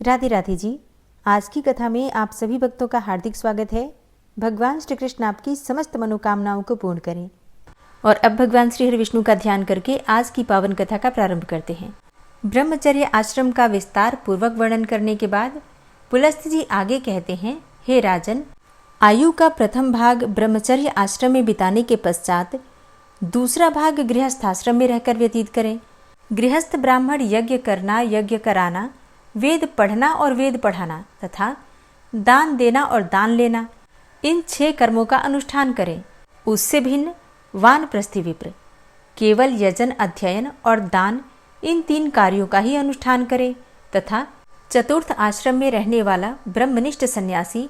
राधे राधे जी। आज की कथा में आप सभी भक्तों का हार्दिक स्वागत है। भगवान श्री कृष्ण आपकी समस्त मनोकामनाओं को पूर्ण करें। और अब भगवान श्री हरि विष्णु का ध्यान करके आज की पावन कथा का प्रारंभ करते हैं। ब्रह्मचर्य आश्रम का विस्तार पूर्वक वर्णन करने के बाद पुलस्त्य जी आगे कहते हैं, हे राजन, आयु का प्रथम भाग ब्रह्मचर्य आश्रम में बिताने के पश्चात दूसरा भाग गृहस्थाश्रम में रहकर व्यतीत करें। गृहस्थ ब्राह्मण यज्ञ करना, यज्ञ कराना, वेद पढ़ना और वेद पढ़ाना तथा दान देना और दान लेना, इन 6 कर्मों का अनुष्ठान करें। उससे भिन्न वानप्रस्थी विप्र केवल यजन, अध्ययन और दान, इन 3 कार्यों का ही अनुष्ठान करें तथा चतुर्थ आश्रम में रहने वाला ब्रह्मनिष्ठ सन्यासी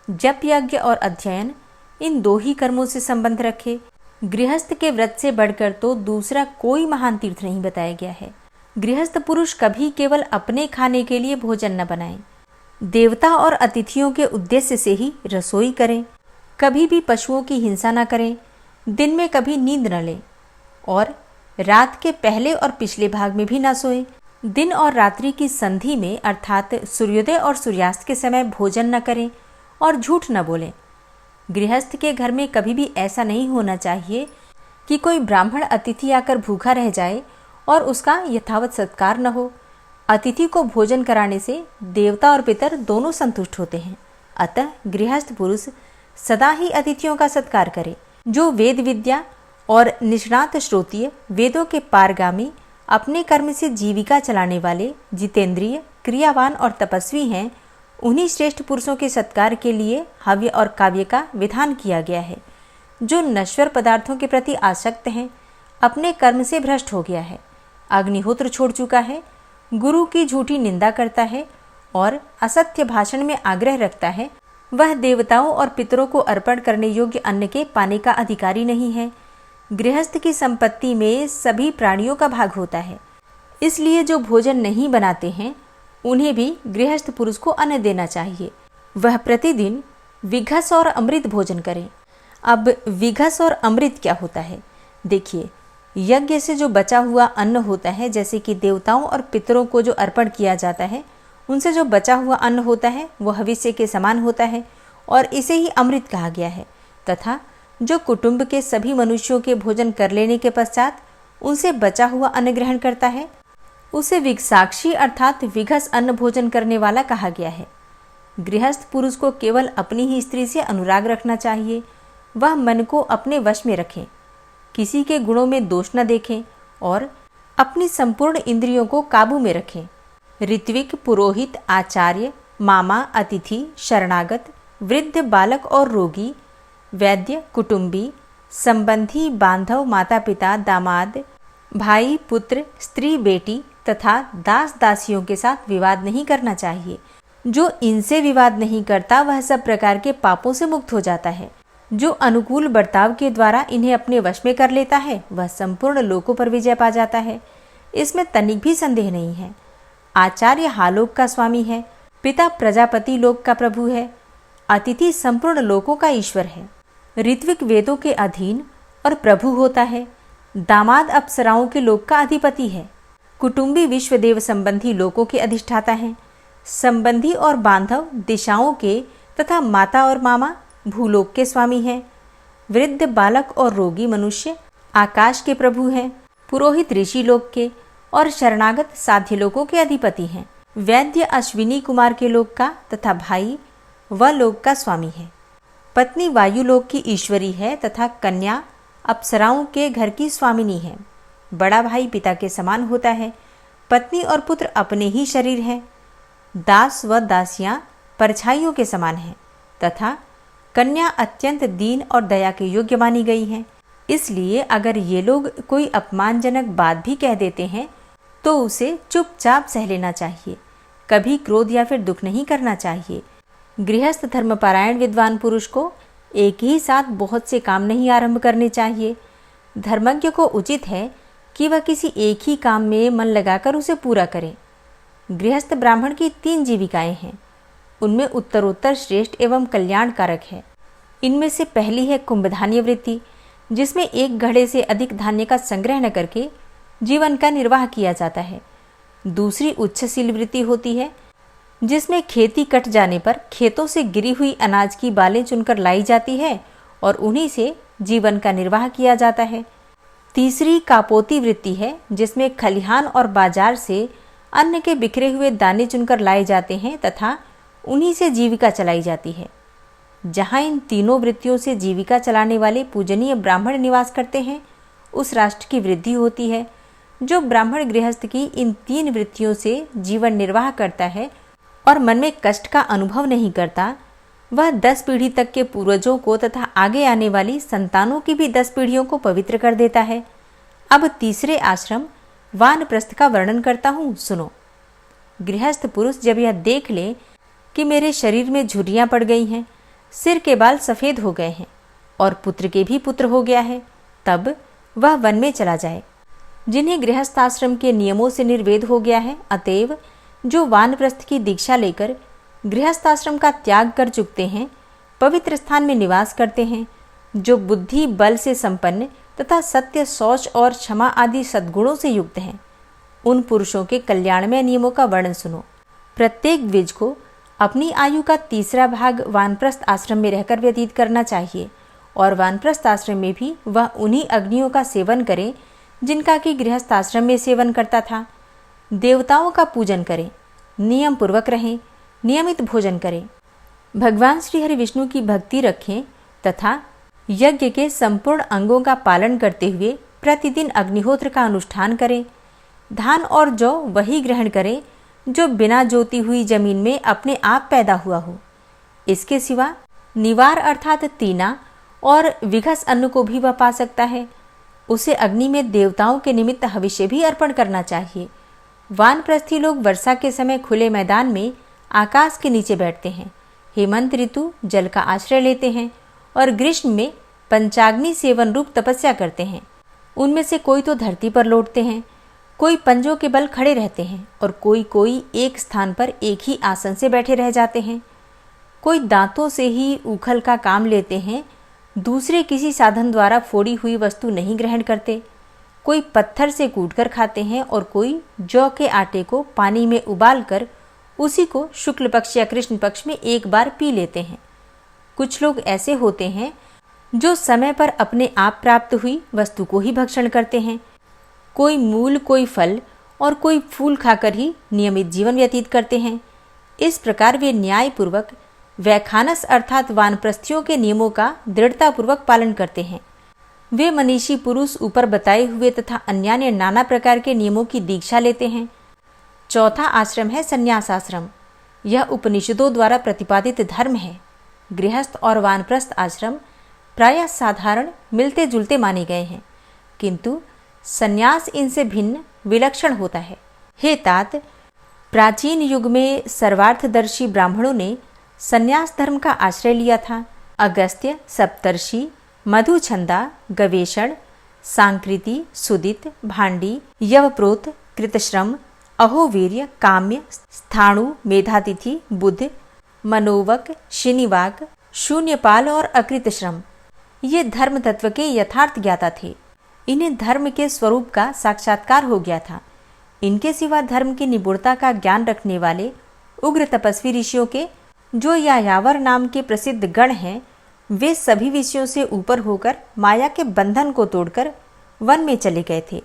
जप, यज्ञ और अध्ययन, इन 2 ही कर्मों से संबंध रखे। गृहस्थ के व्रत से बढ़कर तो दूसरा कोई महान तीर्थ नहीं बताया गया है। गृहस्थ पुरुष कभी केवल अपने खाने के लिए भोजन न बनाएं, देवता और अतिथियों के उद्देश्य से ही रसोई करें, कभी भी पशुओं की हिंसा न करें, दिन में कभी नींद न लें और रात के पहले और पिछले भाग में भी न सोएं। दिन और रात्रि की संधि में अर्थात सूर्योदय और सूर्यास्त के समय भोजन न करें और झूठ न बोलें। गृहस्थ के घर में कभी भी ऐसा नहीं होना चाहिए कि कोई ब्राह्मण अतिथि आकर भूखा रह जाए और उसका यथावत सत्कार न हो। अतिथि को भोजन कराने से देवता और पितर दोनों संतुष्ट होते हैं। अतः गृहस्थ पुरुष सदा ही अतिथियों का सत्कार करे। जो वेद विद्या और निष्णात श्रोत्रिय, वेदों के पारगामी, अपने कर्म से जीविका चलाने वाले, जितेंद्रिय, क्रियावान और तपस्वी हैं, उन्हीं श्रेष्ठ पुरुषों के सत्कार के लिए हव्य और काव्य का विधान किया गया है। जो नश्वर पदार्थों के प्रति आसक्त हैं, अपने कर्म से भ्रष्ट हो गया है, अग्निहोत्र छोड़ चुका है, गुरु की झूठी निंदा करता है और असत्य भाषण में आग्रह रखता है, वह देवताओं और पितरों को अर्पण करने योग्य अन्न के पाने का अधिकारी नहीं है। गृहस्थ की संपत्ति में सभी प्राणियों का भाग होता है, इसलिए जो भोजन नहीं बनाते हैं उन्हें भी गृहस्थ पुरुष को अन्न देना चाहिए। वह प्रतिदिन विघस और अमृत भोजन करें। अब विघस और अमृत क्या होता है? देखिए, यज्ञ से जो बचा हुआ अन्न होता है, जैसे कि देवताओं और पितरों को जो अर्पण किया जाता है, उनसे जो बचा हुआ अन्न होता है वो हविष्य के समान होता है और इसे ही अमृत कहा गया है। तथा जो कुटुंब के सभी मनुष्यों के भोजन कर लेने के पश्चात उनसे बचा हुआ अन्न ग्रहण करता है, उसे विघसाक्षी अर्थात विघस अन्न भोजन करने वाला कहा गया है। गृहस्थ पुरुष को केवल अपनी ही स्त्री से अनुराग रखना चाहिए। वह मन को अपने वश में रखें, किसी के गुणों में दोष न देखें और अपनी संपूर्ण इंद्रियों को काबू में रखें। ऋत्विक, पुरोहित, आचार्य, मामा, अतिथि, शरणागत, वृद्ध, बालक और रोगी, वैद्य, कुटुंबी, संबंधी, बांधव, माता पिता, दामाद, भाई, पुत्र, स्त्री, बेटी तथा दास दासियों के साथ विवाद नहीं करना चाहिए। जो इनसे विवाद नहीं करता वह सब प्रकार के पापों से मुक्त हो जाता है। जो अनुकूल बर्ताव के द्वारा इन्हें अपने वश में कर लेता है वह संपूर्ण लोकों पर विजय पा जाता है, इसमें तनिक भी संदेह नहीं है। आचार्य हालोक का स्वामी है, पिता प्रजापति लोक का प्रभु है, अतिथि संपूर्ण लोकों का ईश्वर है, ऋत्विक वेदों के अधीन और प्रभु होता है, दामाद अप्सराओं के लोक का अधिपति है, कुटुंबी विश्वदेव संबंधी लोकों के अधिष्ठाता हैं, संबंधी और बांधव दिशाओं के तथा माता और मामा भूलोक के स्वामी हैं, वृद्ध, बालक और रोगी मनुष्य आकाश के प्रभु हैं, पुरोहित ऋषि लोक के और शरणागत साध्य लोकों के अधिपति हैं, वैद्य अश्विनी कुमार के लोक का तथा भाई व लोक का स्वामी है, पत्नी वायु लोक की ईश्वरी है तथा कन्या अप्सराओं के घर की स्वामिनी है, बड़ा भाई पिता के समान होता है, पत्नी और पुत्र अपने ही शरीर हैं, दास व दासियां परछाइयों के समान हैं तथा कन्या अत्यंत दीन और दया के योग्य मानी गई हैं। इसलिए अगर ये लोग कोई अपमानजनक बात भी कह देते हैं तो उसे चुपचाप सह लेना चाहिए, कभी क्रोध या फिर दुख नहीं करना चाहिए। गृहस्थ धर्मपरायण विद्वान पुरुष को एक ही साथ बहुत से काम नहीं आरंभ करने चाहिए। धर्मज्ञ को उचित है कि वह किसी एक ही काम में मन लगाकर उसे पूरा करे। गृहस्थ ब्राह्मण की 3 जीविकाएं हैं, उनमें उत्तरोत्तर श्रेष्ठ एवं कल्याणकारक है। इनमें से पहली है कुंभधान्य वृत्ति, जिसमें एक घड़े से अधिक धान्य का संग्रह न करके जीवन का निर्वाह किया जाता है। दूसरी उच्छसील वृत्ति होती है, जिसमें खेती कट जाने पर खेतों से गिरी हुई अनाज की बालें चुनकर लाई जाती है और उन्हीं से जीवन का निर्वाह किया जाता है। तीसरी कापोती वृत्ति है, जिसमें खलिहान और बाजार से अन्न के बिखरे हुए दाने चुनकर लाए जाते हैं तथा उन्हीं से जीविका चलाई जाती है। जहां इन तीनों वृत्तियों से जीविका चलाने वाले पूजनीय ब्राह्मण निवास करते हैं, उस राष्ट्र की वृद्धि होती है। जो ब्राह्मण गृहस्थ की इन तीन वृत्तियों से जीवन निर्वाह करता है और मन में कष्ट का अनुभव नहीं करता, वह 10 पीढ़ी तक के पूर्वजों को तथा आगे आने वाली संतानों की भी 10 पीढ़ियों को पवित्र कर देता है। अब तीसरे आश्रम वानप्रस्थ का वर्णन करता हूँ, सुनो। गृहस्थ पुरुष जब यह देख ले कि मेरे शरीर में झुर्रियां पड़ गई हैं, सिर के बाल सफेद हो गए हैं और पुत्र के भी पुत्र हो गया है, तब वह वन में चला जाए। जिन्हें गृहस्थ आश्रम के नियमों से निर्वेद हो गया है, अतएव जो वानप्रस्थ की दीक्षा लेकर गृहस्थ आश्रम का त्याग कर चुकते हैं, पवित्र स्थान में निवास करते हैं, जो बुद्धि बल से संपन्न तथा सत्य, शौच और क्षमा आदि सद्गुणों से युक्त हैं, उन पुरुषों के कल्याणमय नियमों का वर्णन सुनो। प्रत्येक द्विज को अपनी आयु का तीसरा भाग वानप्रस्थ आश्रम में रहकर व्यतीत करना चाहिए और वानप्रस्थ आश्रम में भी वह उन्हीं अग्नियों का सेवन करे जिनका कि गृहस्थ आश्रम में सेवन करता था। देवताओं का पूजन करें, नियम पूर्वक रहें, नियमित भोजन करें, भगवान श्री हरि विष्णु की भक्ति रखें तथा यज्ञ के संपूर्ण अंगों का पालन करते हुए प्रतिदिन अग्निहोत्र का अनुष्ठान करें। धान और जौ वही ग्रहण करें जो बिना जोती हुई जमीन में अपने आप पैदा हुआ हो। इसके सिवा निवार अर्थात तीना और विघस अन्न को भी वह पा सकता है। उसे अग्नि में देवताओं के निमित्त हविष्य भी अर्पण करना चाहिए। वानप्रस्थी लोग वर्षा के समय खुले मैदान में आकाश के नीचे बैठते हैं, हेमंत ऋतु जल का आश्रय लेते हैं और ग्रीष्म में पंचाग्नि सेवन रूप तपस्या करते हैं। उनमें से कोई तो धरती पर लौटते हैं, कोई पंजों के बल खड़े रहते हैं और कोई एक स्थान पर एक ही आसन से बैठे रह जाते हैं। कोई दांतों से ही उखल का काम लेते हैं, दूसरे किसी साधन द्वारा फोड़ी हुई वस्तु नहीं ग्रहण करते। कोई पत्थर से कूटकर खाते हैं और कोई जौ के आटे को पानी में उबाल कर उसी को शुक्ल पक्ष या कृष्ण पक्ष में एक बार पी लेते हैं। कुछ लोग ऐसे होते हैं जो समय पर अपने आप प्राप्त हुई वस्तु को ही भक्षण करते हैं। कोई मूल, कोई फल और कोई फूल खाकर ही नियमित जीवन व्यतीत करते हैं। इस प्रकार वे न्यायपूर्वक वैखानस अर्थात वानप्रस्थियों के नियमों का दृढ़तापूर्वक पालन करते हैं। वे मनीषी पुरुष ऊपर बताए हुए तथा अन्यान्य नाना प्रकार के नियमों की दीक्षा लेते हैं। चौथा आश्रम है संन्यास आश्रम। यह उपनिषदों द्वारा प्रतिपादित धर्म है। गृहस्थ और वानप्रस्थ आश्रम प्रायः साधारण मिलते जुलते माने गए हैं, किंतु संन्यास इनसे भिन्न विलक्षण होता है। हे तात, प्राचीन युग में सर्वार्थदर्शी ब्राह्मणों ने संन्यास धर्म का आश्रय लिया था। अगस्त्य, सप्तर्षि, मधुछंदा, गवेषण, सांकृति, सुदित, भांडी, यवप्रोत, कृतश्रम, अहोवीर्य, काम्य, स्थाणु, मेधातिथि, बुध, मनोवक, शिनिवाक, शून्यपाल और अकृतश्रम ये धर्म तत्व के यथार्थ ज्ञाता थे। इन्हें धर्म के स्वरूप का साक्षात्कार हो गया था। इनके सिवा धर्म की निपुणता का ज्ञान रखने वाले उग्र तपस्वी ऋषियों के, जो यायावर नाम के प्रसिद्ध गण हैं, वे सभी विषयों से ऊपर होकर माया के बंधन को तोड़कर वन में चले गए थे।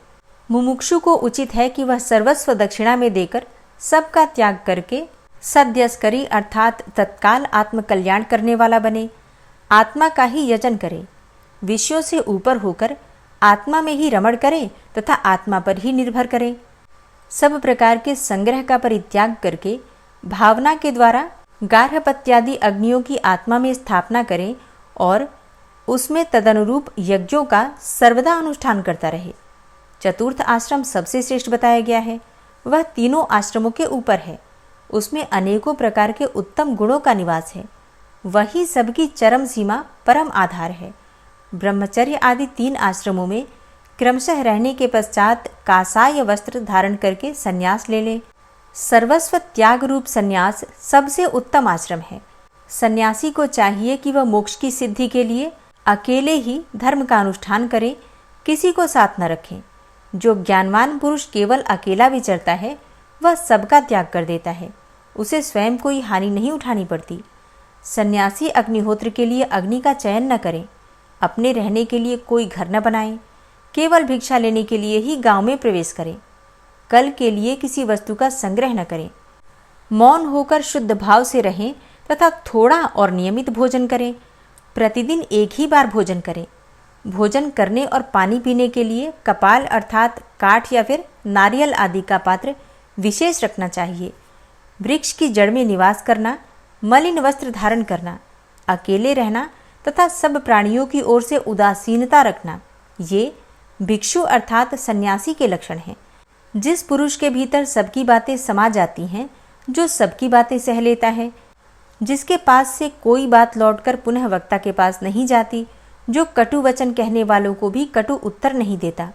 मुमुक्षु को उचित है कि वह सर्वस्व दक्षिणा में देकर सबका त्याग करके सद्यस्करी अर्थात तत्काल आत्मकल्याण करने वाला बने, आत्मा का ही यजन करे, विषयों से ऊपर होकर आत्मा में ही रमण करे तथा आत्मा पर ही निर्भर करे। सब प्रकार के संग्रह का परित्याग करके भावना के द्वारा गार्हपत्यादि अग्नियों की आत्मा में स्थापना करे और उसमें तदनुरूप यज्ञों का सर्वदा अनुष्ठान करता रहे। चतुर्थ आश्रम सबसे श्रेष्ठ बताया गया है। वह तीनों आश्रमों के ऊपर है। उसमें अनेकों प्रकार के उत्तम गुणों का निवास है। वही सबकी चरम सीमा परम आधार है। ब्रह्मचर्य आदि 3 आश्रमों में क्रमशः रहने के पश्चात कासाय वस्त्र धारण करके संन्यास ले लें। सर्वस्व त्याग रूप संन्यास सबसे उत्तम आश्रम है। सन्यासी को चाहिए कि वह मोक्ष की सिद्धि के लिए अकेले ही धर्म का अनुष्ठान करे, किसी को साथ न रखें। जो ज्ञानवान पुरुष केवल अकेला विचरता है, वह सबका त्याग कर देता है उसे स्वयं कोई हानि नहीं उठानी पड़ती। सन्यासी अग्निहोत्र के लिए अग्नि का चयन न करें, अपने रहने के लिए कोई घर न बनाएं, केवल भिक्षा लेने के लिए ही गांव में प्रवेश करें, कल के लिए किसी वस्तु का संग्रह न करें, मौन होकर शुद्ध भाव से रहें तथा थोड़ा और नियमित भोजन करें। प्रतिदिन एक ही बार भोजन करें। भोजन करने और पानी पीने के लिए कपाल अर्थात काठ या फिर नारियल आदि का पात्र विशेष रखना चाहिए। वृक्ष की जड़ में निवास करना, मलिन वस्त्र धारण करना, अकेले रहना तथा सब प्राणियों की ओर से उदासीनता रखना, ये भिक्षु अर्थात सन्यासी के लक्षण हैं। जिस पुरुष के भीतर सबकी बातें समा जाती हैं, जो सबकी बातें सह लेता है, जिसके पास से कोई बात लौटकर पुनः वक्ता के पास नहीं जाती, जो कटु वचन कहने वालों को भी कटु उत्तर नहीं देता,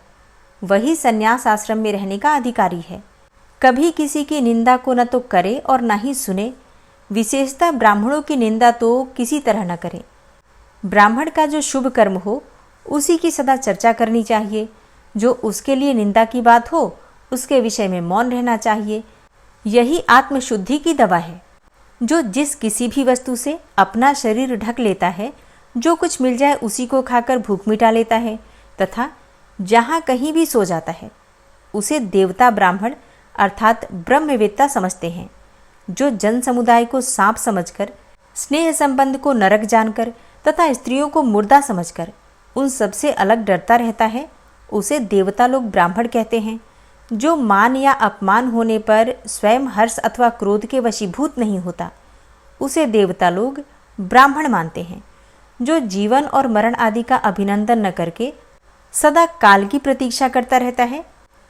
वही सन्यास आश्रम में रहने का अधिकारी है। कभी किसी की निंदा को न तो करे और न ही सुने। विशेषतः ब्राह्मणों की निंदा तो किसी तरह न करे। ब्राह्मण का जो शुभ कर्म हो उसी की सदा चर्चा करनी चाहिए। जो उसके लिए निंदा की बात हो उसके विषय में मौन रहना चाहिए। यही आत्मशुद्धि की दवा है। जो जिस किसी भी वस्तु से अपना शरीर ढक लेता है, जो कुछ मिल जाए उसी को खाकर भूख मिटा लेता है तथा जहाँ कहीं भी सो जाता है, उसे देवता ब्राह्मण अर्थात ब्रह्मवेत्ता समझते हैं। जो जन समुदाय को सांप समझकर, स्नेह संबंध को नरक जानकर तथा स्त्रियों को मुर्दा समझकर उन सबसे अलग डरता रहता है, उसे देवता लोग ब्राह्मण कहते हैं। जो मान या अपमान होने पर स्वयं हर्ष अथवा क्रोध के वशीभूत नहीं होता, उसे देवता लोग ब्राह्मण मानते हैं। जो जीवन और मरण आदि का अभिनंदन न करके सदा काल की प्रतीक्षा करता रहता है,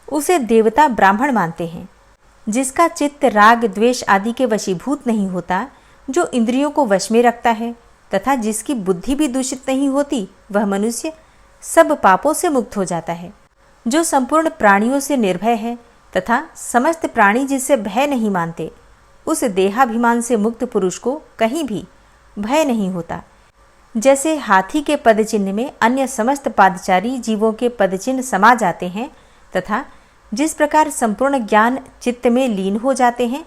उसे देवता ब्राह्मण मानते हैं। जिसका चित्त राग द्वेष आदि के वशीभूत नहीं होता, जो इंद्रियों को वश में रखता है तथा जिसकी बुद्धि भी दूषित नहीं होती, वह मनुष्य सब पापों से मुक्त हो जाता है। जो संपूर्ण प्राणियों से निर्भय है तथा समस्त प्राणी जिससे भय नहीं मानते, उस देहाभिमान से मुक्त पुरुष को कहीं भी भय नहीं होता। जैसे हाथी के पदचिन्ह में अन्य समस्त पादचारी जीवों के पदचिन्ह समा जाते हैं तथा जिस प्रकार संपूर्ण ज्ञान चित्त में लीन हो जाते हैं,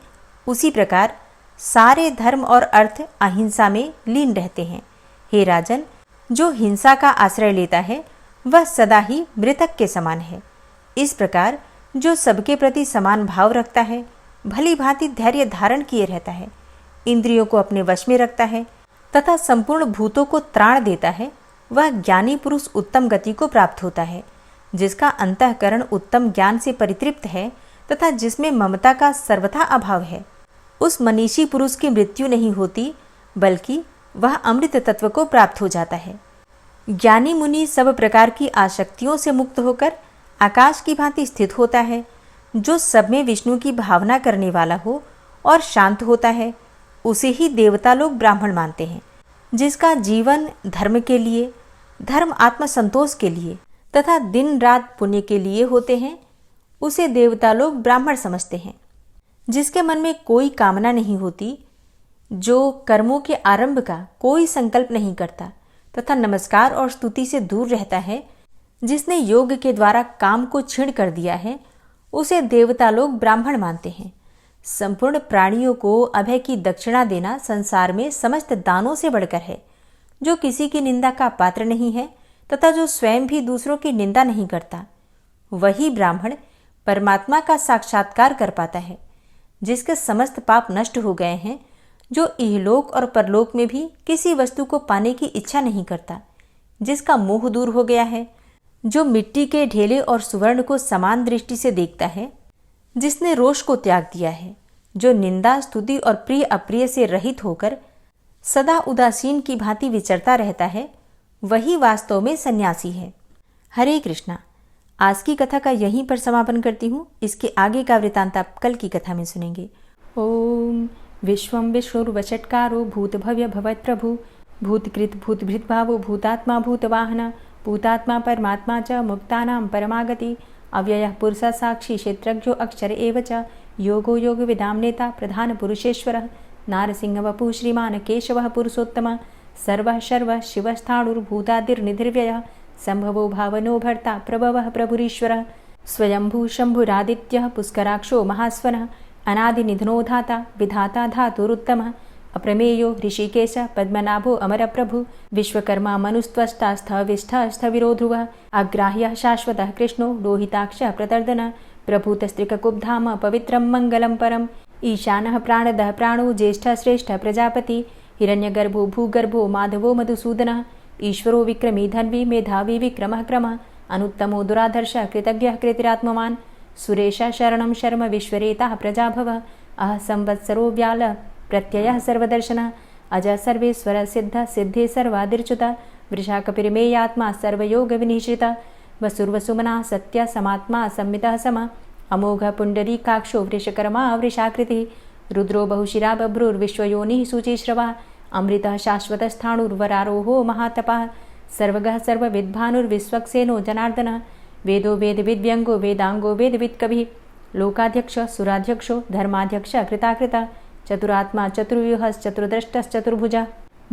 उसी प्रकार सारे धर्म और अर्थ अहिंसा में लीन रहते हैं। हे राजन, जो हिंसा का आश्रय लेता है वह सदा ही मृतक के समान है। इस प्रकार जो सबके प्रति समान भाव रखता है, भली भांति धैर्य धारण किए रहता है, इंद्रियों को अपने वश में रखता है तथा संपूर्ण भूतों को त्राण देता है, वह ज्ञानी पुरुष उत्तम गति को प्राप्त होता है। जिसका अंतःकरण उत्तम ज्ञान से परितृप्त है तथा जिसमें ममता का सर्वथा अभाव है, उस मनीषी पुरुष की मृत्यु नहीं होती, बल्कि वह अमृत तत्व को प्राप्त हो जाता है। ज्ञानी मुनि सब प्रकार की आसक्तियों से मुक्त होकर आकाश की भांति स्थित होता है। जो सब में विष्णु की भावना करने वाला हो और शांत होता है, उसे ही देवता लोग ब्राह्मण मानते हैं। जिसका जीवन धर्म के लिए, धर्म आत्मसंतोष के लिए तथा दिन रात पुण्य के लिए होते हैं, उसे देवता लोग ब्राह्मण समझते हैं। जिसके मन में कोई कामना नहीं होती, जो कर्मों के आरंभ का कोई संकल्प नहीं करता तथा नमस्कार और स्तुति से दूर रहता है, जिसने योग के द्वारा काम को क्षीण कर दिया है, उसे देवता लोग ब्राह्मण मानते हैं। संपूर्ण प्राणियों को अभय की दक्षिणा देना संसार में समस्त दानों से बढ़कर है। जो किसी की निंदा का पात्र नहीं है तथा जो स्वयं भी दूसरों की निंदा नहीं करता, वही ब्राह्मण परमात्मा का साक्षात्कार कर पाता है। जिसके समस्त पाप नष्ट हो गए हैं, जो इहलोक और परलोक में भी किसी वस्तु को पाने की इच्छा नहीं करता, जिसका मोह दूर हो गया है, जो मिट्टी के ढेले और सुवर्ण को समान दृष्टि से देखता है, जिसने रोष को त्याग दिया है, जो निंदा स्तुति और प्रिय अप्रिय से रहित होकर सदा उदासीन की भांति विचरता रहता है, वही वास्तव में सन्यासी है। हरे कृष्णा। आज की कथा का यहीं पर समापन करती हूँ। इसके आगे का वृतांत आप कल की कथा में सुनेंगे। ओम विश्वं विष्णुर्वषट्कारो भूतभव्य भवत्प्रभु भूतकृत भूतभृत भावो भूतात्मा भूतवाहन भूतात्मा परमात्मा च मुक्तानां परमागति अव्ययः पुरुषः साक्षी क्षेत्रज्ञो अक्षर एव च योगो योगविदां नेता प्रधान पुरुषेश्वरः नारसिंहवपुः श्रीमान् केशवः पुरुषोत्तमः सर्वः शर्वः शिवस्थाणुर्भूतादिर्निधिर्व्ययः संभवो भावनो भर्ता प्रभवः प्रभुरीश्वरः स्वयंभू शंभुरादित्यः पुष्कराक्षो महास्वनः अनादिनिधनो धाता विधाता धातुरुत्तमः अप्रमेयो ऋषिकेश पद्मनाभो अमरप्रभु विश्वकर्मा मनुस्त्वष्टा स्थविष्ठः स्थविरो ध्रुवः अग्राह्यः शाश्वतः कृष्णो लोहिताक्षः प्रतर्दन प्रभूतस्त्रिककुब्धाम पवित्रं मङ्गलं परम् ईशानः प्राणदः प्राणो ज्येष्ठः श्रेष्ठः प्रजापति हिरण्यगर्भो भूगर्भो माधवो मधुसूदनः ईश्वरो विक्रमी धन्वी मेधावी विक्रमः क्रमः अनुत्तमो दुराधर्षः कृतज्ञः कृतिरात्मवान् सुरेश शरणं शर्म विश्वरेताः प्रजाभवः अह संवत्सरो व्याल प्रत्ययः सर्वदर्शनः अज सर्वेश्वर सिद्ध सिद्धे सर्वादिर्च्युत वृषाकपिर्मेयात्मा सर्वयोगविनिश्रित वसुर्वसुमना सत्य समात्मा संमितः सम अमोघ पुण्डरीकाक्षो वृषकर्मा वृषाकृतिः रुद्रो बहुशिरा बभ्रुर्विश्वयोनिः शुचिश्रवा अमृतः शाश्वतस्थाणुर्वरारोहो महातपः सर्वगः सर्वविद्भानुर्विश्वक्सेनो जनार्दनः वेदो वेदविद्व्यङ्गो वेदाङ्गो वेदवित्कविः लोकाध्यक्ष सुराध्यक्षो धर्माध्यक्ष कृताकृता चतुरात्मा चतुर्व्यूहश्चतुर्द्रष्टश्चतुर्भुजः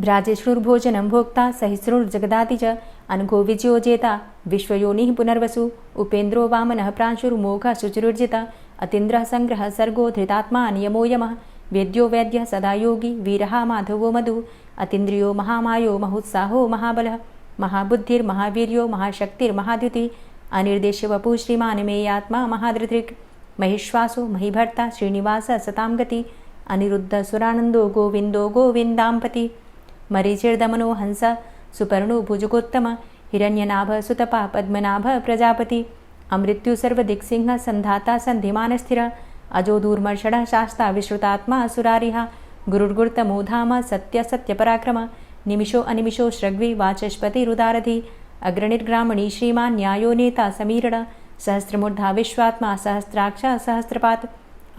भ्राजेष्णुर्भोजनं भोक्ता सहिष्णुर्जगदाति च अनघो विजयोजेता विश्वयोनिः पुनर्वसु उपेन्द्रो वामनः प्रांशुर्मोघः शुचिरुर्जिता अतीन्द्रः सङ्ग्रहः सर्गो धृतात्मा नियमो यमः वेद्यो वैद्यः सदा योगी वीरः माधवो मधु अतीन्द्रियो महामायो महोत्साहो महाबलः महाबुद्धिर्महावीर्यो महाशक्तिर्महाद्युतिः अनिर्देश्य वपुः श्रीमान् मेयात्मा महाधृतिक् महिश्वासो महीभर्ता श्रीनिवासः सतां गति अनिरुद्ध सुरानन्दो गोविन्दो गोविन्दाम्पति मरीचिर्दमनो हंस सुपर्णो भुजगोत्तम हिरण्यनाभ सुतपा पद्मनाभ प्रजापति अमृत्यु सर्वदिक्सिंह सन्धाता सन्धिमानस्थिर अजो दूर्मर्षणः शास्ता विश्रुतात्मा सुरारिः गुरुर्गुर्तमो धाम सत्य सत्यपराक्रम निमिषो अनिमिषो श्रग्वी वाचस्पतिरुदारधि अग्रणिर्ग्रामणी श्रीमान् न्यायो नेता समीरण सहस्रमूर्धा विश्वात्मा सहस्राक्ष सहस्रपात्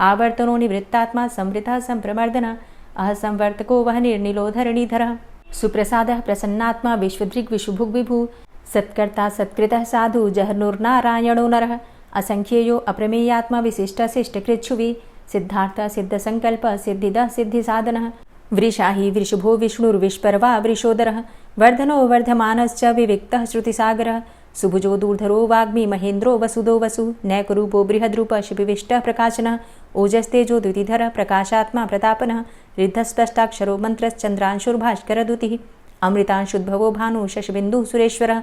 आवर्तनो निवृत्तात्मा संवृतः संप्रमर्दन अह संवर्तको वहनिर्निलोधरणीधरः सुप्रसादः प्रसन्नात्मा विश्वदृग् विशुभुग् विभु सत्कर्ता सत्कृतः साधु जहर्नुर्नारायणो नरः असंख्येयो अप्रमेयात्मा विशिष्टशिष्टकृच्छुवि सिद्धार्थ सिद्धसङ्कल्प सिद्धिदः सिद्धिसाधनः वृषाहि वृषभो विष्णुर्विष्पर्वा वृषोदरः वर्धनो वर्धमानश्च विविक्तः श्रुतिसागरः सुभुजो दूर्धरो वाग्मी महेन्द्रो वसुदो वसु नैकरूपो बृहद्रूप शिपिविष्टः प्रकाशनः ओजस्तेजो द्युतिधरः प्रकाशात्मा प्रतापनः रिद्धस्पष्टाक्षरो मन्त्रश्चन्द्रांशुर्भास्करदुतिः अमृतांशुद्भवो भानु शशबिन्दुः सुरेश्वरः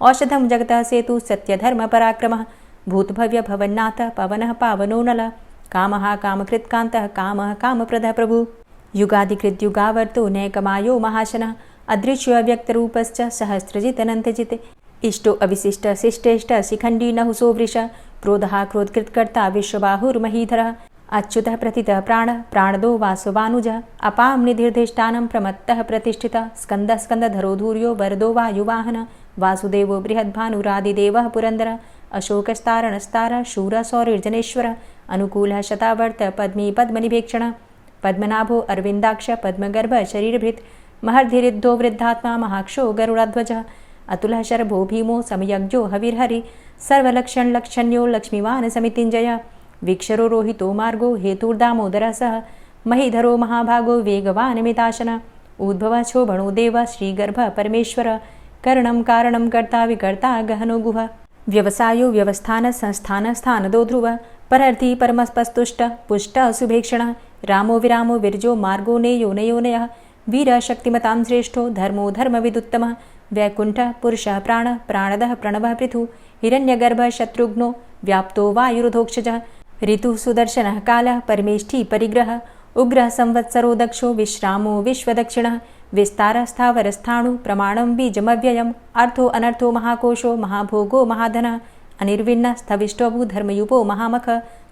औषधं जगतः सेतु सत्यधर्मपराक्रमः भूतभव्य भवन्नाथ पवनः पावनो नलः कामः कामकृत्कान्तः कामः कामप्रदः प्रभु युगादिकृद्युगावर्तो नैकमायो महाशनः अदृश्यो व्यक्तरूपश्च सहस्रजित् अनन्तजित् इष्टो अविशिष्ट शिष्टेष्ट शिखण्डी नहुसो वृष क्रोधः क्रोधकृत्कर्ता विश्वबाहुर्महीधरः अच्युतः प्रतितः प्राणः प्राणदो वासवानुजः अपां निधिर्धिष्ठानं प्रमत्तः प्रतिष्ठितः स्कन्दः स्कन्दधरो धूर्यो वरदो वायुवाहनः वासुदेवो बृहद्भानुरादिदेवः पुरन्दरः अशोकस्तारणस्तारः शूरः सौरिर्जनेश्वरः अनुकूलः शतावर्त पद्मी पद्मनिभेक्षणः पद्मनाभो अरविन्दाक्ष पद्मगर्भ शरीरभृत् महर्धिरिद्धो वृद्धात्मा महाक्षो गरुडाध्वजः अतुलः शरभो भीमो समयज्ञो हविर्हरि सर्वलक्षणलक्षण्यो लक्ष्मीवान् समितिञ्जयः वीक्षरो रोहितो मार्गो हेतुर्दामोदरः सह महीधरो महाभागो वेगवान् मिताशनः उद्भवः क्षोभणो देवः श्रीगर्भः परमेश्वरः करणं कारणं कर्ता विकर्ता गहनो गुहः व्यवसायो व्यवस्थान संस्थान स्थानदो ध्रुवः परर्थी परमस्पस्तुष्टः पुष्टः सुभेक्षणः रामो विरामो विरजो मार्गो नेयो नयोनयः वीरः शक्तिमतां श्रेष्ठो धर्मो धर्मविदुत्तमः वैकुण्ठः पुरुषः प्राणः प्राणदः प्रणवः पृथुः हिरण्यगर्भः शत्रुघ्नो व्याप्तो वायुरुधोक्षजः ऋतुः सुदर्शनः कालः परमेष्ठी परिग्रहः उग्रः संवत्सरो दक्षो विश्रामो विश्वदक्षिणः विस्तारः स्थावरस्थाणु प्रमाणं बीजमव्ययम् अर्थो अनर्थो महाकोशो महाभोगो महाधनः अनिर्विण्णः स्थविष्टोभू धर्मयुपो महामख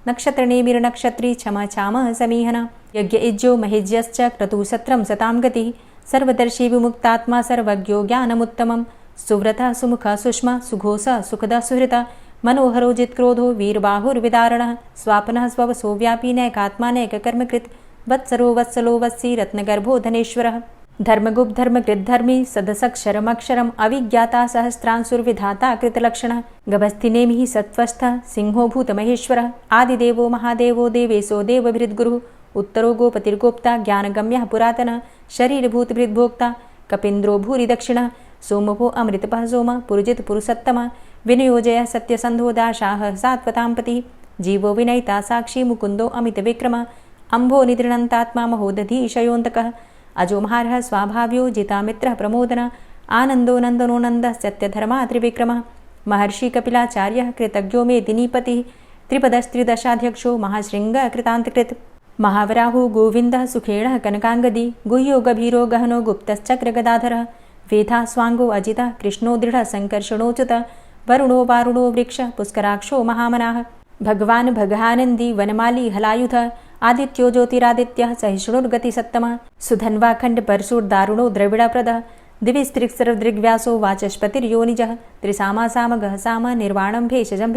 नक्षत्रनेमिर्नक्षत्री क्षमा क्षामः समीहनः यज्ञ इज्यो महेज्यश्च क्रतुसत्रं सतां गतिः सर्वदर्शी विमुक्तात्मा सर्वज्ञो ज्ञानमुत्तमं सुव्रतः सुमुखः सुष्मा सुघोषः सुखदः सुहृतः मनोहरो जित्क्रोधो वीरबाहुर्विदारणः स्वापनः स्ववसो व्यापी नैकात्मा नैककर्मकृत् वत्सरो वत्सलो वत्सी रत्नगर्भो धनेश्वरः धर्मगुप्त धर्मकृद्धर्मी सदसक्षरमक्षरम् अविज्ञाता सहस्रांशुर्विधाता कृतलक्षणः गभस्तिनेमिः सत्त्वस्थः सिंहो भूतमहेश्वरः आदिदेवो महादेवो देवेशो देवभृद्गुरुः उत्तरो गोपतिर्गोप्ता ज्ञानगम्यः पुरातनः शरीरभूतभृद्भोक्ता कपीन्द्रो भूरि दक्षिणः सोमभो अमृतपः सोम पुरुजित् पुरुषोत्तमः विनियोजय सत्यसन्धो दाशाः सात्वतां पतिः जीवो विनयिता साक्षी मुकुंदो अमित विक्रम अंभो निद्रणंतात्मा महोदधीशयोन्तकः अजो महारः स्वाभाव्यो जितामित्रः प्रमोदन आनंदो नंदनो नंद सत्यधर्मा त्रिविक्रमः महर्षि कपिलाचार्यः कृतज्ञो मेदिनीपतिः त्रिपदस्त्रिदशाध्यक्षो महाशृंग कृतांतकृत महावराहो गोविंदः सुखेणः कनकांगदी गुह्यो गभीरो गहनो गुप्तश्चक्र गदाधरः वेधा स्वांगो अजितः कृष्णो दृढ़ संकर्षणोच्युत वरुणो वारुणो वृक्ष पुष्कराक्षो महामनाः भगवान् भगानंदी वनमाली हलायुध आदित्यो ज्योतिरादित्यः सहिष्णुर्गति सत्तमः सुधन्वा खंड परशुर्दारुणो द्रविड़प्रदः दिविस्त्रिक्सर्वदृग्व्यासो वाचस्पतिर्योनिजः त्रिसामा सामगः साम निर्वाणं भेषजं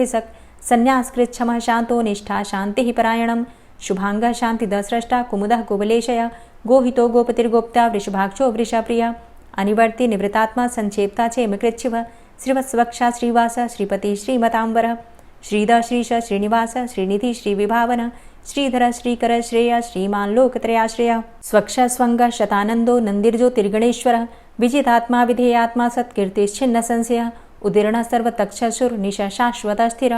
संन्यासकृच्छमः शांतो निष्ठा शांतिः परायणं शुभांगः शांतिदस्रष्टा कुमुदः कुबलेशय गोहितो गोपतिर्गोप्ता वृषभाक्षो वृषप्रिया अनिवर्ति निवृतात्मा संक्षेप्ता चेमकृच्छिव श्रीवत्स्वक्षा श्रीवास श्रीपति श्रीमतांबर श्रीद श्रीश श्रीनिवास श्रीनिधि श्रीविभावन श्रीधर श्रीकर श्रेय श्रीमान लोकत्रयाश्रय स्वक्ष स्वंग शतानंदो नंदिर्ज्योतिर्गणेश्वर विजितात्मा विधेयात्मा सत्कीर्तिश्छिन्न संशय उदीर्ण सर्वतक्षसुर निश शाश्वत स्थिर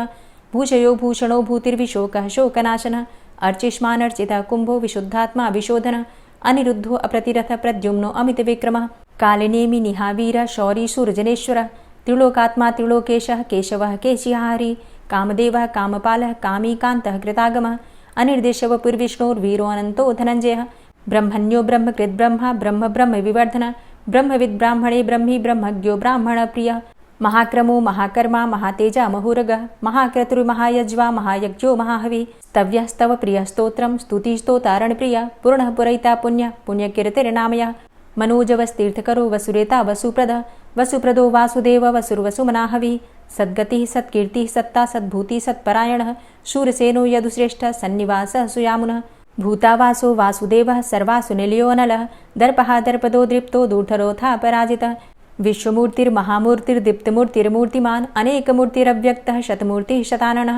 भूषयो भूषणो भूतिर्विशोकः शोकनाशन अर्चिष्मानर्चित कुंभो विशुद्धात्मा विशोधन अनिरुद्धो अप्रतिरथ प्रद्युम्नो अमित विक्रमः कालिनेमि निहावीर शौरी सूर्जनेश्वर त्रिलोकात्मा त्रिलोकेशः केशवः केशिहारी कामदेवः कामपालः कामीकान्तः कृतागमः अनिर्देशव पुर्विष्णोर्वीरो अनंतो धनंजयः ब्रह्मण्यो ब्रह्मकृत् ब्रह्मा ब्रह्म ब्रह्म विवर्धन ब्रह्मविद् ब्राह्मणे ब्रह्मी ब्रह्मज्ञो ब्राह्मण प्रिय महाक्रमो महाकर्मा महातेजा महोरगः महाक्रतुर्महायज्वा महायज्ञो महाहवि स्तव्यस्तव प्रियस्तोत्रं स्तुतिस्तोतारण प्रिय पूर्णः पुरैता पुण्य पुण्यकीर्तिर्नामयः मनोजवस्तीर्थकरो वसुरेता वसुप्रद वसुप्रदो वासुदेव वसुर्वसुमनाहवि सद्गतिः सत्कीर्तिः सत्ता सद्भूतिः सत्परायणः शूरसेनो यदुश्रेष्ठः सन्निवासः सुयामुनः भूतावासो वासुदेवः सर्वासु निलयोऽनलः दर्पः दर्पदो दृप्तो दूढरोथा पराजितः विश्वमूर्तिर्महामूर्तिर्दीप्तमूर्तिर्मूर्तिमान् अनेकमूर्तिरव्यक्तः शतमूर्तिः शताननः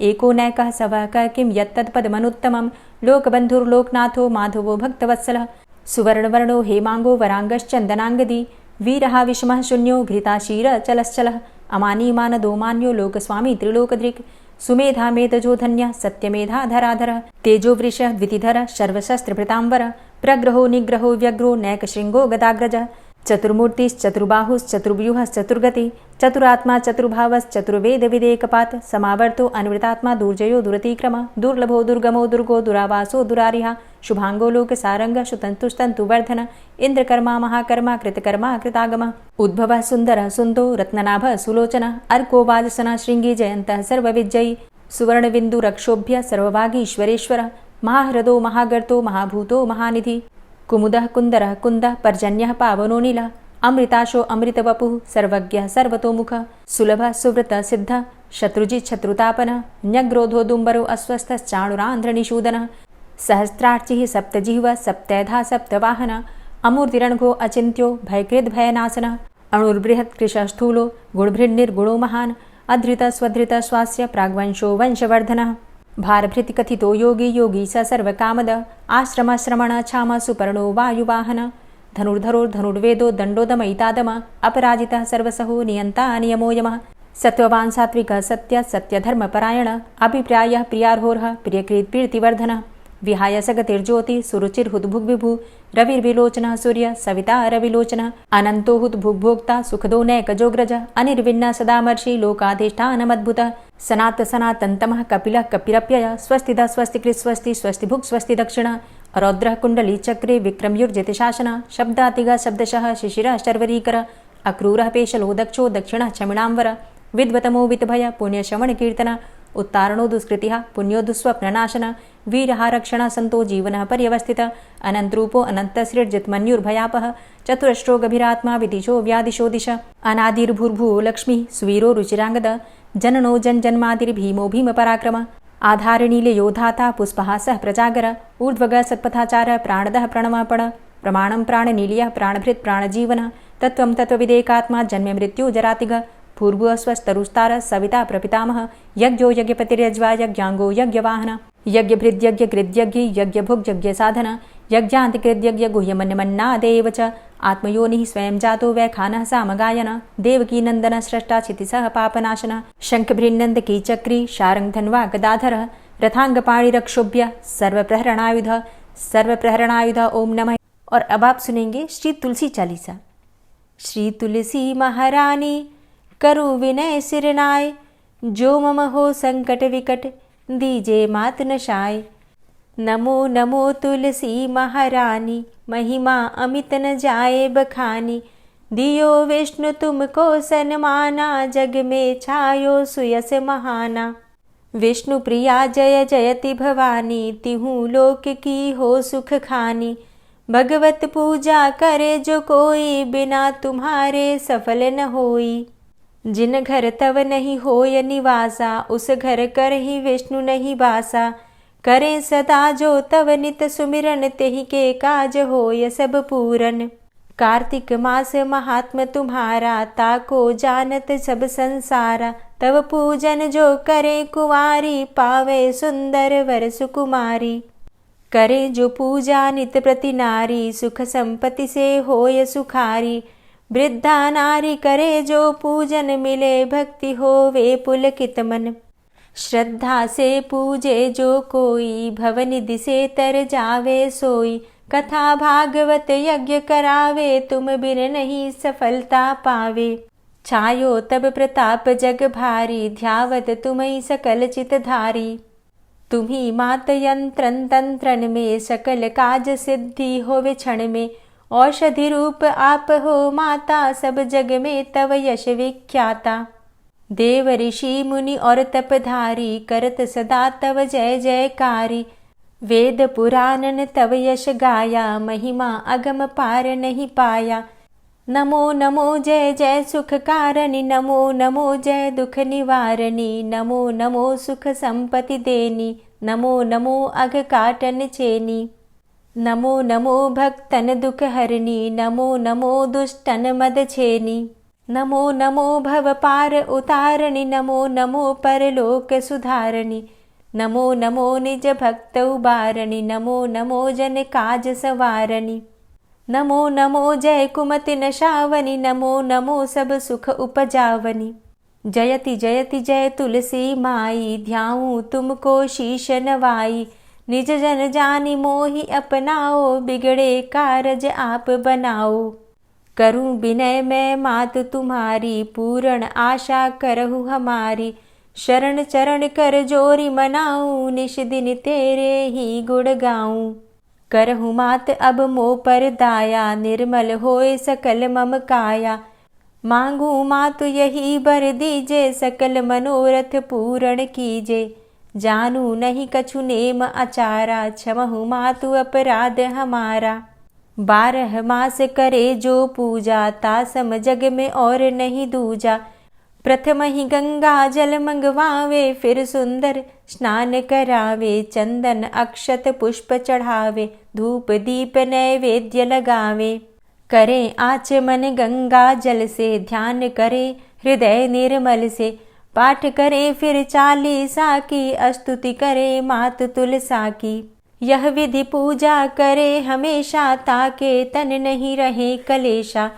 एको नैकः सवकः किं यत्तत्पदमनुत्तमं लोकबन्धुर्लोकनाथो माधवो भक्तवत्सलः सुवर्णवर्णो हेमांगो वरांगश्चन्दनांगदी वीरः विषमः शून्यो घृताशीरचलश्चलः अमानीमानदो मान्यो लोकस्वामी त्रिलोकदृक् सुमेधा मेधजो धन्यः सत्यमेधाधराधरः तेजोवृषः द्वितिधरः सर्वशस्त्रभृताम्बर प्रग्रहो निग्रहो व्यग्रो नैकशृङ्गो गदाग्रजः चतुर्मूर्तिश्चतुर्बाहुश्चतुर्व्यूहश्चतुर्गति चतुरात्मा चतुर्भावश्चतुर्वेदविदेकपात् समावर्तो अनुवृतात्मा दुर्जयो दुरतिक्रम दुर्लभो दुर्गमो दुर्गो दुरावासो दुरारिहा शुभांगो लोकसारंगः सुतन्तुस्तन्तुवर्धन इन्द्रकर्मा महाकर्मा कृतकर्मा कृतागमः उद्भवः सुन्दरः सुन्दो रत्ननाभः सुलोचनः अर्को वाजसनः शृङ्गी जयन्तः सर्वविजयी सुवर्णबिन्दुरक्षोभ्य सर्वभागीश्वरेश्वरः महाह्रदो महागर्तो महाभूतो महानिधि कुमुदः कुन्दरः कुन्दः पर्जन्यः पावनो नीलः अमृताशो अमृतवपुः सर्वज्ञः सर्वतोमुखः सुलभः सुव्रतः सिद्धः शत्रुजित् शत्रुतापनः न्यग्रोधो दुम्बरो अस्वस्थश्चाणुरान्ध्रनिषूदनः सहस्रार्चिः सप्तजिह्वः सप्तैधा सप्तवाहनः अमूर्तिरणघो अचिन्त्यो भयकृद्भयनाशनः अणुर्बृहत्कृशस्थूलो गुणभृन्निर्गुणो महान् अधृतस्वधृतश्वास्य प्राग्वंशो वंशवर्धनः भारभृतिकथितो योगी योगी स सर्वकामद आश्रमश्रमण छाम सुपर्णो वायुवाहन धनुर्धरोर्धनुर्वेदो दण्डोदमयितादम अपराजितः सर्वसहो नियन्ता नियमो यमः सत्त्ववान् सात्विकः सत्य सत्यधर्मपरायण अभिप्रायः प्रियार्होर्ह प्रियकृत्प्रीतिवर्धनः विहाय सगतिर्ज्योति सुरुचिर्हुद्भुग्विभु रविर्विलोचनः सूर्य सविता रविलोचनः अनन्तो हुद्भुग्भोक्ता सुखदो नैकजोग्रज अनिर्विण्ण सदामर्षि लोकाधिष्ठानमद्भुतः सनात सनातन्तमः कपिलः कपिरप्यय स्वस्तिदा स्वस्तिकृत् स्वस्ति स्वस्तिभुक् स्वस्ति दक्षिणः रौद्रः कुण्डली चक्रे विक्रम्युर्जितशासनः शब्दातिगः शब्दशः शिशिरः शर्वरीकर अक्रूरः पेशलो दक्षो दक्षिणः क्षमिणाम्बर विद्वतमो वितभय पुण्यश्रवणकीर्तन उत्तारणो दुष्कृतिः पुण्यो दुःस्वप्ननाशन वीरः रक्षणः सन्तो जीवनः पर्यवस्थितः अनन्तरूपो अनन्तसृर्जितमन्युर्भयापः चतुरष्ट्रो गभीरात्मा विदिशो व्यादिशो दिश अनादिर्भूर्भुवो लक्ष्मीः सुवीरो रुचिराङ्गद जननो जन्मादिर्भीमो भीमपराक्रम आधारनीलयोधाता पुष्पहासः प्रजागर ऊर्ध्वगः सत्पथाचारः प्राणदः प्रणमापण प्रमाणं प्राणनीलयः प्राणभृत् प्राणजीवनः तत्त्वं तत्त्वविदेकात्मा जन्ममृत्यु जरातिग भूर्भुवः स्वस्तरुस्तारः सविता प्रपितामहः यज्ञो यज्ञपतिर्यज्वा यज्ञाङ्गो यज्ञवाहनः यज्ञ भृद्यज्ञ कृद्यज्ञ यज्ञ भुग यज्ञ साधना यज्ञांत कृद्यज्ञ गुह्यमन्यमन्नादेव च आत्मयोनिः स्वयं जातो वै खानः सामगायन देवकी नंदन स्रष्टा क्षितिसः पापनाशन शंख भृन्नंद की चक्री शारंग धन्वा गदाधर रथांगपाणिरक्षोभ्य सर्वप्रहरणायुध ओम नमः। और अब आप सुनेंगे श्री तुलसी चालीसा। श्री तुलसी महारानी करु विनय सिरनाय, जो मम हो संकट विकट दीजे मात नशाय। नमो नमो तुलसी महारानी, महिमा अमित न जाए बखानी। दियो विष्णु तुमको सन्माना, जग में छायो सुयस महाना। विष्णु प्रिया जय जयति भवानी, तिहु लोक की हो सुख खानी। भगवत पूजा करे जो कोई, बिना तुम्हारे सफल न होई। जिन घर तव नहीं होय निवासा, उस घर कर ही विष्णु नहीं बासा। करें सदा जो तव नित सुमिरन, तेहि के काज होय सब पूरन। कार्तिक मास महात्म तुम्हारा, ताको जानत सब संसारा। तव पूजन जो करे कुंवारी, पावे सुंदर वर सुकुमारी। करे जो पूजा नित प्रति नारी, सुख संपत्ति से होय सुखारी। वृद्धा नारी करे जो पूजन, मिले भक्ति होवे पुलकित मन। श्रद्धा से पूजे जो कोई, भवनिधि से तर जावे सोई। कथा भागवत यज्ञ करावे, तुम बिन नहीं सफलता पावे। छायो तब प्रताप जग भारी, ध्यावत तुम्हि सकल चित धारी। तुम्ही मात यंत्रन तंत्रन में, सकल काज सिद्धि होवे क्षण में। औषधि रूप आप हो माता, सब जग में तव यश विख्याता। देव ऋषि मुनि और तपधारी, करत सदा तव जय जयकारी। वेद पुराणन तव यश गाया, महिमा अगम पार नहीं पाया। नमो नमो जय जय सुख कारणि, नमो नमो जय दुख निवारणी। नमो नमो सुख संपत्ति देनी, नमो नमो अघ काटन चेनी। नमो नमो भक्तन दुख हरनी, नमो नमो दुष्टन मद छेनी। नमो नमो भव पार उतारणी, नमो नमो परलोक सुधारणी। नमो नमो निज भक्त उबारणी, नमो नमो जन काज सवारणी। नमो नमो जय कुमति नशावनी, नमो नमो सब सुख उपजावनी। जयति जयति जय तुलसी माई, ध्याऊं तुमको शीश नवाई। निज जन जानी मोहि अपनाओ, बिगड़े कारज आप बनाओ। करूं विनय मैं मात तुम्हारी, पूर्ण आशा करहु हमारी। शरण चरण कर जोरी मनाऊं, निश दिन तेरे ही गुण गाऊं। करहु मात अब मोह पर दाया, निर्मल होए सकल मम काया। मांगू मातु यही बर दीजे, सकल मनोरथ पूर्ण कीजे। जानू नहीं कछु नेम आचारा, क्षमहु मातु अपराध हमारा। 12 मास करे जो पूजा, तासम जग में और नहीं दूजा। प्रथम ही गंगा जल मंगवावे, फिर सुंदर स्नान करावे। चंदन अक्षत पुष्प चढ़ावे, धूप दीप नैवेद्य लगावे। करें आचमन गंगा जल से, ध्यान करे हृदय निर्मल से। पाठ करे फिर चालीसा की, स्तुति करे मात तुलसा की। यह विधि पूजा करे हमेशा, ताके तन नहीं रहे कलेशा।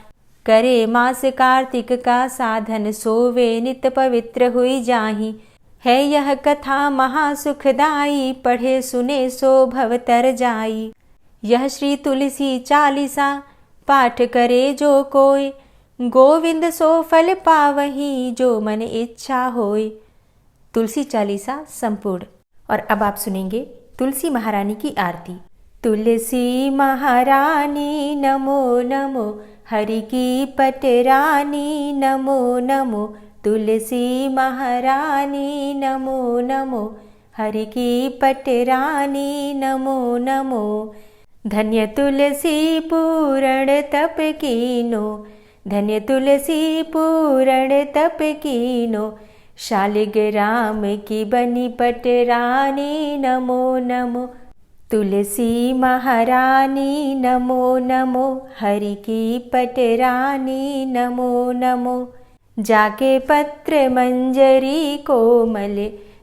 करे मास कार्तिक का साधन, सोवे नित पवित्र हुई जाहि। है यह कथा महासुखदाई, पढ़े सुने सो भव तर जाई। यह श्री तुलसी चालीसा, पाठ करे जो कोय। गोविंद सो फल पावही, जो मन इच्छा होय। तुलसी चालीसा संपूर्ण। और अब आप सुनेंगे तुलसी महारानी की आरती। तुलसी महारानी नमो नमो, हरि की पटरानी नमो नमो। तुलसी महारानी नमो नमो, हरि की पटरानी नमो नमो। धन्य तुलसी पूर्ण तप कीनो, धन्य तुलसी पूर्ण तप कीनो। शालिग्राम की बनी पटरानी नमो नमो। तुलसी महारानी नमो नमो, हरि की पटरानी नमो नमो। जाके पत्र मंजरी कोमल,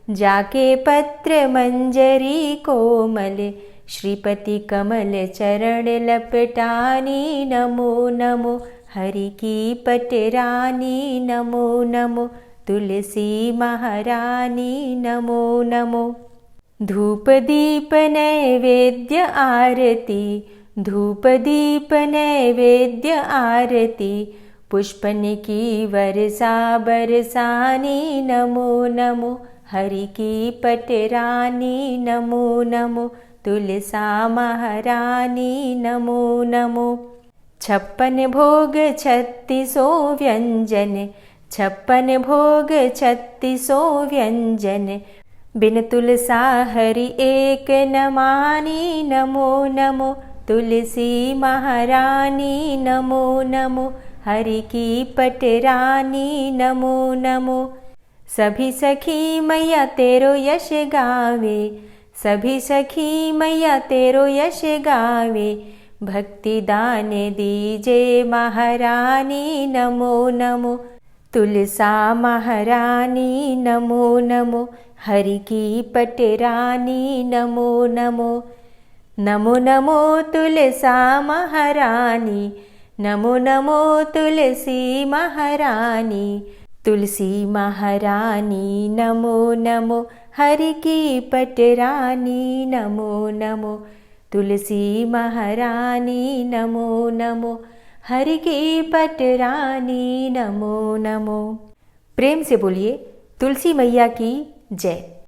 जाके पत्र मंजरी कोमल, श्रीपति कमल चरण लपटानी, नमो नमो हरि की पटरानी, नमो नमो तुलसी महारानी, नमो नमो। धूप दीप नैवेद्य आरती, धूप दीप नैवेद्य आरती, पुष्पन की वर्षा बरसानी, नमो नमो हरि की पटरानी, नमो नमो तुलसा महारानी, नमो नमो। 56 भोग 36 व्यंजन, 56 भोग 36 व्यंजन, बिन तुलसा हरि एक न मानी, नमो नमो तुलसी महारानी, नमो नमो हरि की पटरानी, नमो नमो। सभी सखी मैया तेरो यश गावे, सभी सखी मैया तेरो यश गावे, भक्ति दान दीजे महारानी, नमो नमो तुलसा महारानी, नमो नमो हरि की पटरानी, नमो नमो। नमो नमो तुलसा महारानी, नमो नमो तुलसी महारानी, तुलसी महारानी, नमो नमो हरि की पटरानी, नमो नमो तुलसी महारानी, नमो नमो हरि की पटरानी, नमो नमो। प्रेम से बोलिए तुलसी मैया की जय।